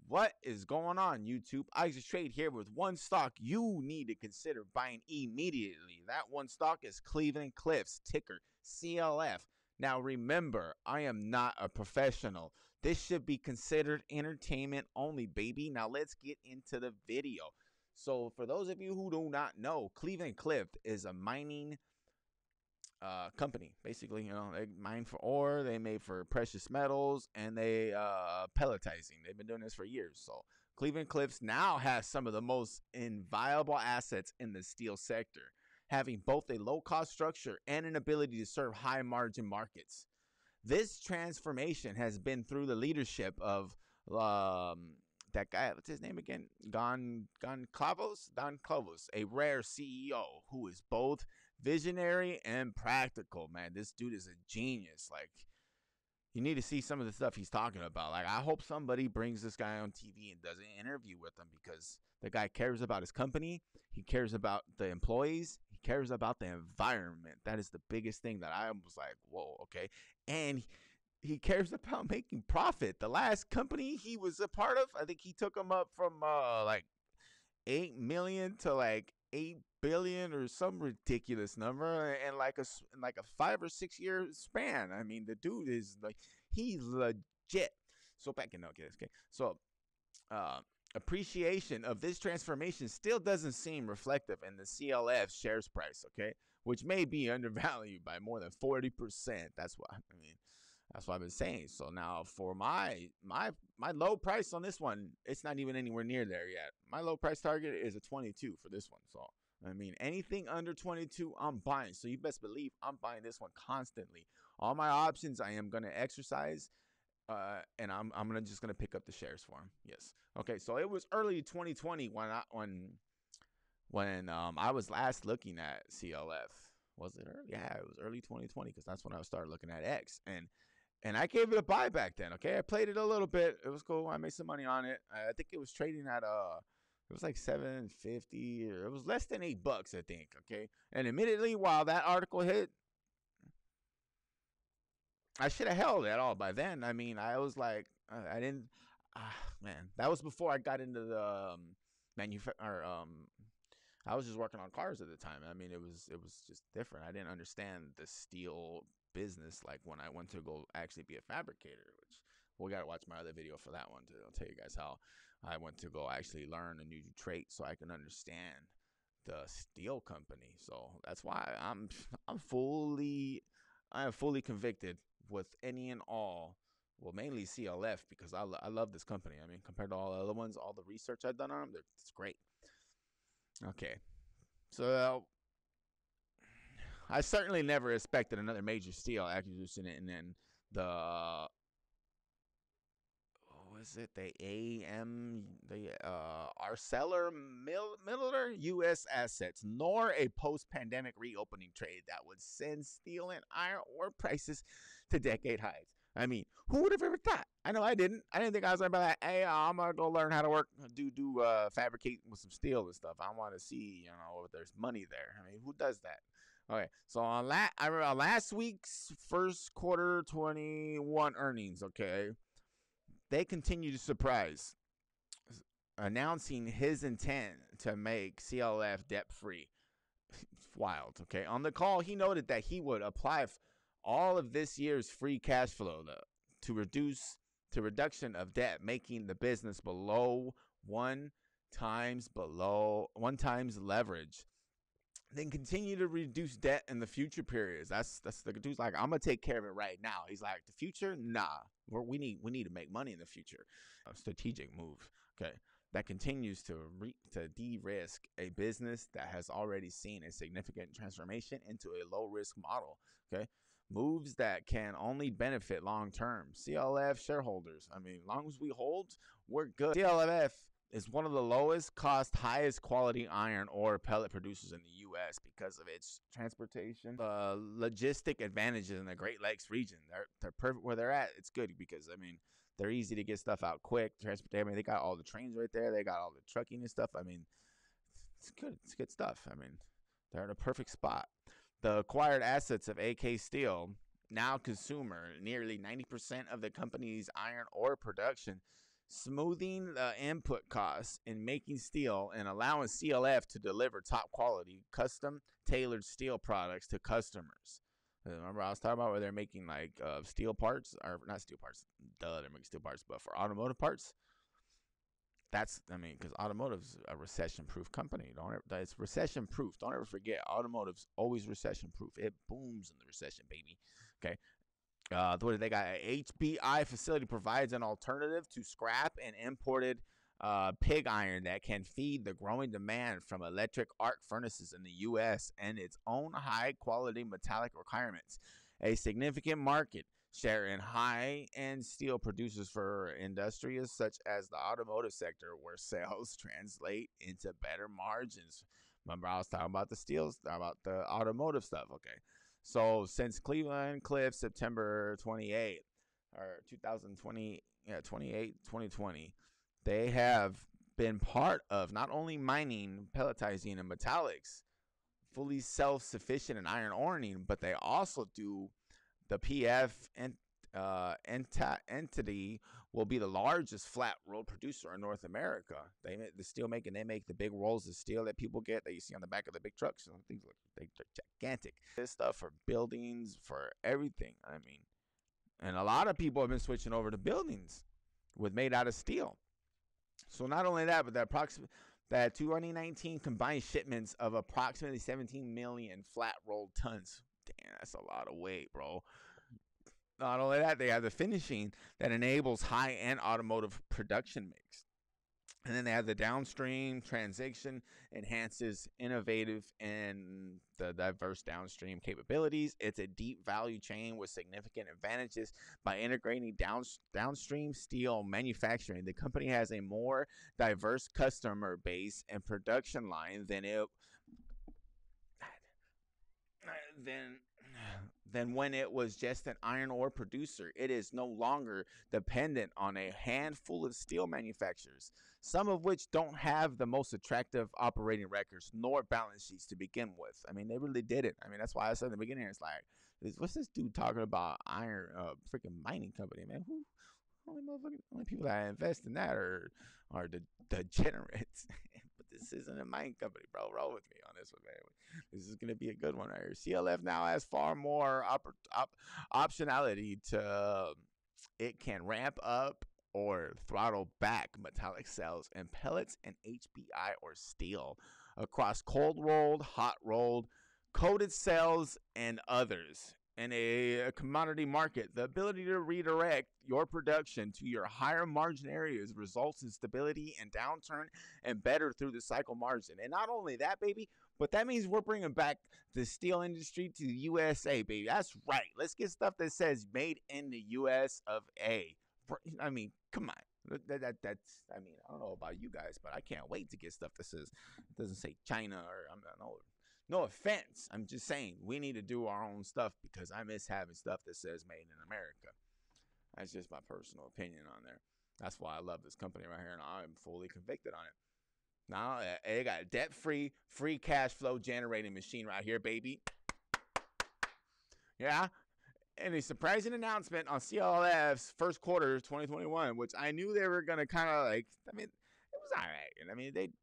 What is going on, YouTube? Isaac Trade here with one stock you need to consider buying immediately. That one stock is Cleveland Cliffs, ticker CLF. Now remember, I am not a professional. This should be considered entertainment only, baby. Now let's get into the video. So for those of you who do not know, Cleveland Cliff is a mining company. Basically, they mine for ore, they made for precious metals, and they pelletizing. They've been doing this for years. So Cleveland Cliffs now has some of the most inviolable assets in the steel sector, having both a low cost structure and an ability to serve high margin markets. This transformation has been through the leadership of that guy, what's his name again? Don Clavos, a rare CEO who is both visionary and practical. Man, this dude is a genius. Like, you need to see some of the stuff he's talking about. Like, I hope somebody brings this guy on TV and does an interview with him, because the guy cares about his company. He cares about the employees. He cares about the environment. That is the biggest thing that I was like, whoa, okay. And he cares about making profit. The last company he was a part of, I think he took him up from like 8 million to like 8 billion or some ridiculous number in like a 5 or 6 year span. I mean, the dude is like, he's legit. So back in, okay. So appreciation of this transformation still doesn't seem reflective in the CLF shares price, okay, which may be undervalued by more than 40%. That's what I mean. That's what I've been saying. So now for my low price on this one, it's not even anywhere near there yet. My low price target is a 22 for this one. So I mean, anything under 22, I'm buying. So you best believe I'm buying this one constantly. All my options I am going to exercise, and I'm just going to pick up the shares for them. Yes. Okay. So it was early 2020 when I was last looking at CLF. Was it early? Yeah, it was early 2020, because that's when I started looking at X. And I gave it a buy back then, okay? I played it a little bit. It was cool. I made some money on it. I think it was trading at it was like $7.50, or it was less than $8, I think, okay? And admittedly, while that article hit, I should have held it all by then. I mean, I was like, I didn't, man, that was before I got into the I was just working on cars at the time. I mean, it was just different. I didn't understand the steel business like when I went to go actually be a fabricator, which we got to watch my other video for that one too. I'll tell you guys how I went to go actually learn a new trait so I can understand the steel company. So that's why I'm fully convicted with any and all, well, mainly CLF, because I love this company. I mean, compared to all the other ones, all the research I've done on them, it's great. Okay, so I certainly never expected another major steel acquisition, and then the ArcelorMittal U.S. assets, nor a post-pandemic reopening trade that would send steel and iron ore prices to decade highs. I mean, who would have ever thought? I know I didn't. I didn't think I was gonna be like, hey, I'm gonna go learn how to work, fabricate with some steel and stuff. I want to see, if there's money there. I mean, who does that? Okay, so on last week's first quarter 21 earnings, okay, they continue to surprise, announcing his intent to make CLF debt-free. Wild, okay? On the call, he noted that he would apply all of this year's free cash flow to reduction of debt, making the business below one times leverage. Then continue to reduce debt in the future periods. That's the dude's like, I'm gonna take care of it right now. He's like, the future, nah. We need to make money in the future. A strategic move, okay, that continues to de-risk a business that has already seen a significant transformation into a low-risk model. Okay, moves that can only benefit long-term CLF shareholders. I mean, as long as we hold, we're good. CLF is one of the lowest cost, highest quality iron ore pellet producers in the U.S. because of its transportation, logistic advantages in the Great Lakes region. They're perfect where they're at. It's good because, I mean, they're easy to get stuff out quick. I mean, they got all the trains right there. They got all the trucking and stuff. I mean, it's good. It's good stuff. I mean, they're in a perfect spot. The acquired assets of AK Steel, now consumer, nearly 90% of the company's iron ore production, smoothing the input costs in making steel and allowing CLF to deliver top quality, custom tailored steel products to customers. Remember, I was talking about where they're making like steel parts, or not steel parts, they're making steel parts, but for automotive parts. Because automotive's a recession-proof company. It's recession-proof. Don't ever forget, automotive's always recession-proof. It booms in the recession, baby. Okay. What do they got? HBI facility provides an alternative to scrap and imported pig iron that can feed the growing demand from electric arc furnaces in the U.S. and its own high-quality metallic requirements. A significant market share in high-end steel producers for industries such as the automotive sector, where sales translate into better margins. Remember, I was talking about the steels, about the automotive stuff. Okay, so since Cleveland-Cliffs September 28th or 2020, 2020, they have been part of not only mining, pelletizing, and metallics, fully self-sufficient in iron oring, but they also do the PF entity will be the largest flat roll producer in North America. They make the steel making. They make the big rolls of steel that people get that you see on the back of the big trucks. And things like they're gigantic. This stuff for buildings, for everything. And a lot of people have been switching over to buildings with made out of steel. So not only that, but that 2019 combined shipments of approximately 17 million flat rolled tons. Damn, that's a lot of weight, bro. Not only that, they have the finishing that enables high-end automotive production mix. And then they have the downstream transition, enhances innovative and the diverse downstream capabilities. It's a deep value chain with significant advantages by integrating downstream steel manufacturing. The company has a more diverse customer base and production line than when it was just an iron ore producer. It is no longer dependent on a handful of steel manufacturers, some of which don't have the most attractive operating records nor balance sheets to begin with. They really did it. That's why I said in the beginning, it's like, what's this dude talking about? Iron, freaking mining company, man. Only people that invest in that are the degenerates. But this isn't a mining company, bro. Roll with me on this one, man. This is going to be a good one right here. CLF now has far more optionality to it can ramp up or throttle back metallic cells and pellets and HBI or steel across cold rolled, hot rolled, coated cells, and others. In a commodity market, the ability to redirect your production to your higher margin areas results in stability and downturn and better through the cycle margin. And not only that, baby, but that means we're bringing back the steel industry to the USA, baby. That's right. Let's get stuff that says made in the US of A. Come on. That's I don't know about you guys, but I can't wait to get stuff that says, it doesn't say China or no offense. I'm just saying we need to do our own stuff because I miss having stuff that says made in America. That's just my personal opinion on there. That's why I love this company right here, and I'm fully convicted on it. Now, they got a debt-free, free cash flow generating machine right here, baby. Yeah. And a surprising announcement on CLF's first quarter 2021, which I knew they were going to kind of it was all right.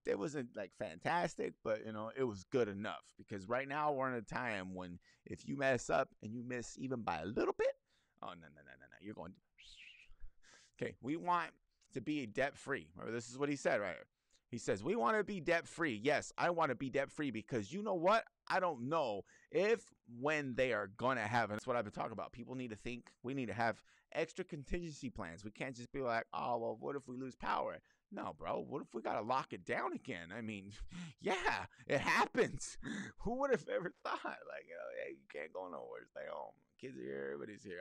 They wasn't like fantastic, but it was good enough because right now we're in a time when if you mess up and you miss even by a little bit, oh no, you're going to. Okay, we want to be debt free. Remember, this is what he said right here. He says we want to be debt free. Yes, I want to be debt free because you know what? I don't know when they are gonna have, and that's what I've been talking about. People need to think. We need to have extra contingency plans. We can't just be like, oh well, what if we lose power? No, bro. What if we got to lock it down again? Yeah, it happens. Who would have ever thought? Hey, you can't go nowhere. Stay home. Kids are here. Everybody's here.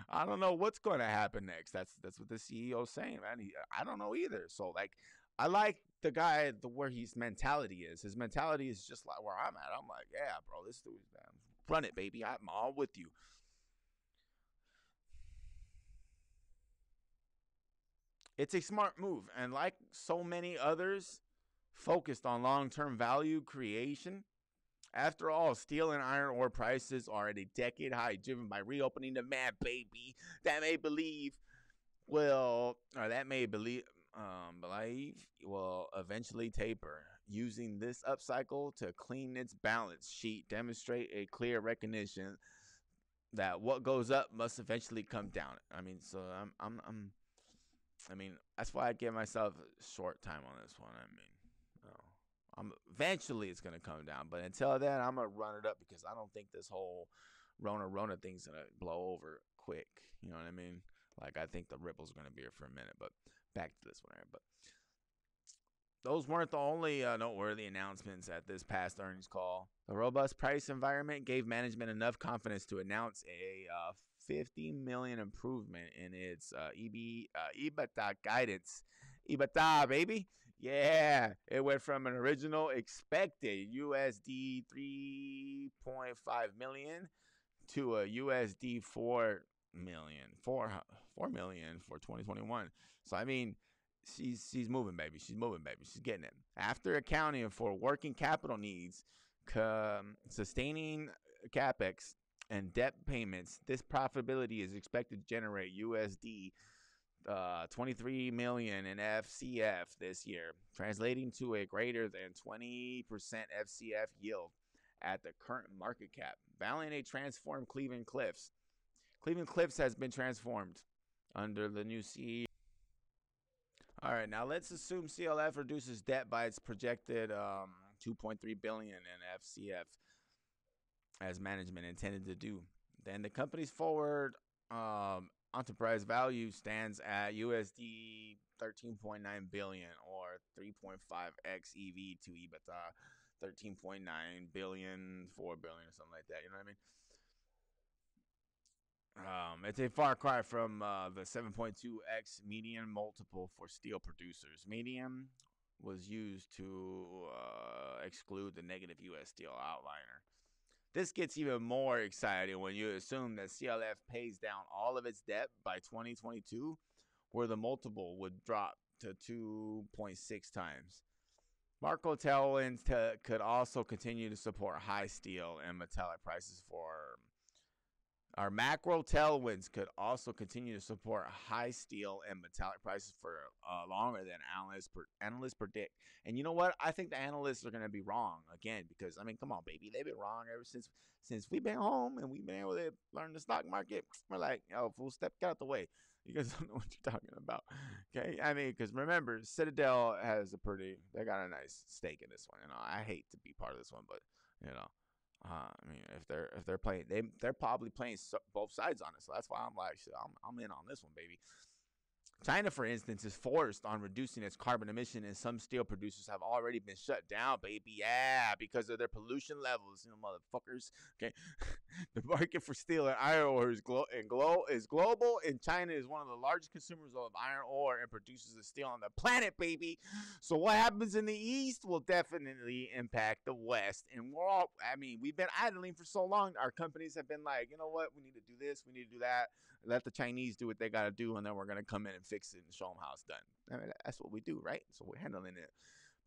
I don't know what's going to happen next. That's what the CEO's saying, man. I don't know either. So, I like the guy, where his mentality is. His mentality is just like where I'm at. I'm like, yeah, bro, this dude, man. Run it, baby. I'm all with you. It's a smart move, and like so many others focused on long-term value creation, after all, steel and iron ore prices are at a decade high, driven by reopening demand, baby. That may believe that may believe will eventually taper, using this upcycle to clean its balance sheet, demonstrate a clear recognition that what goes up must eventually come down. I mean, so I mean, that's why I give myself a short time on this one. I mean, eventually it's gonna come down, but until then, I'm gonna run it up because I don't think this whole Rona thing's gonna blow over quick. You know what I mean? Like, I think the ripple's gonna be here for a minute. But back to this one here. But those weren't the only noteworthy announcements at this past earnings call. The robust price environment gave management enough confidence to announce a $50 million improvement in its EBITDA guidance. EBITDA, baby. Yeah, it went from an original expected USD 3.5 million to a USD 4 million, 4 million for 2021. So I mean, she's moving, baby. She's moving, baby. She's getting it. After accounting for working capital needs, sustaining capex, and debt payments, this profitability is expected to generate USD 23 million in FCF this year, translating to a greater than 20% FCF yield at the current market cap. Valuing a transformed Cleveland Cliffs. Cleveland Cliffs has been transformed under the new CEO. All right, now let's assume CLF reduces debt by its projected 2.3 billion in FCF, as management intended to do. Then the company's forward enterprise value stands at USD 13.9 billion, or 3.5x EV to EBITDA, 13.9 billion, 4 billion, or something like that. You know what I mean? It's a far cry from the 7.2x median multiple for steel producers. Median was used to exclude the negative U.S. steel outliner. This gets even more exciting when you assume that CLF pays down all of its debt by 2022, where the multiple would drop to 2.6 times. Marco tailwinds could also continue to support high steel and metallic prices for our macro tailwinds could also continue to support high steel and metallic prices for longer than analysts predict. And you know what? I think the analysts are going to be wrong again because, I mean, come on, baby. They've been wrong ever since we've been home and we've been able to learn the stock market. We're like, oh, fool, get out the way. You guys don't know what you're talking about. Okay? I mean, because remember, Citadel they got a nice stake in this one. You know, I hate to be part of this one, but, you know. I mean, if they're playing, they're probably playing both sides on it. So that's why I'm like, shit, I'm in on this one, baby. China, for instance, is forced on reducing its carbon emission, and some steel producers have already been shut down, baby. Yeah, because of their pollution levels, you know, motherfuckers. Okay, the market for steel and iron ore is global, and China is one of the largest consumers of iron ore and producers of steel on the planet, baby. So what happens in the East will definitely impact the West, and we've been idling for so long. Our companies have been like, you know what, we need to do this, we need to do that. Let the Chinese do what they got to do, and then we're going to come in and fix it and show them how it's done. I mean, that's what we do, right? So we're handling it.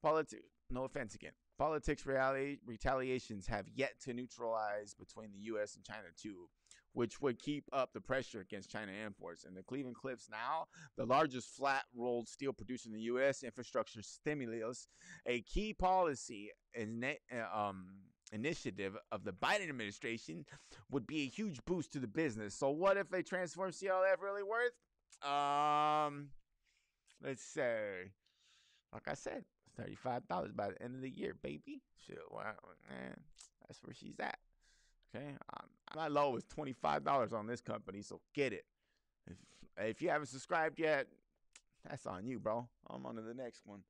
Politics, no offense again. Politics retaliations have yet to neutralize between the U.S. and China, too, which would keep up the pressure against China imports. And the Cleveland Cliffs now, the largest flat-rolled steel producer in the U.S., infrastructure stimulus, a key policy initiative of the Biden administration, would be a huge boost to the business. So what if they transform CLF really worth? Let's say, like I said, $35 by the end of the year, baby. Shit, wow, man, that's where she's at. Okay, my low is $25 on this company, so get it. If you haven't subscribed yet, that's on you, bro. I'm on to the next one.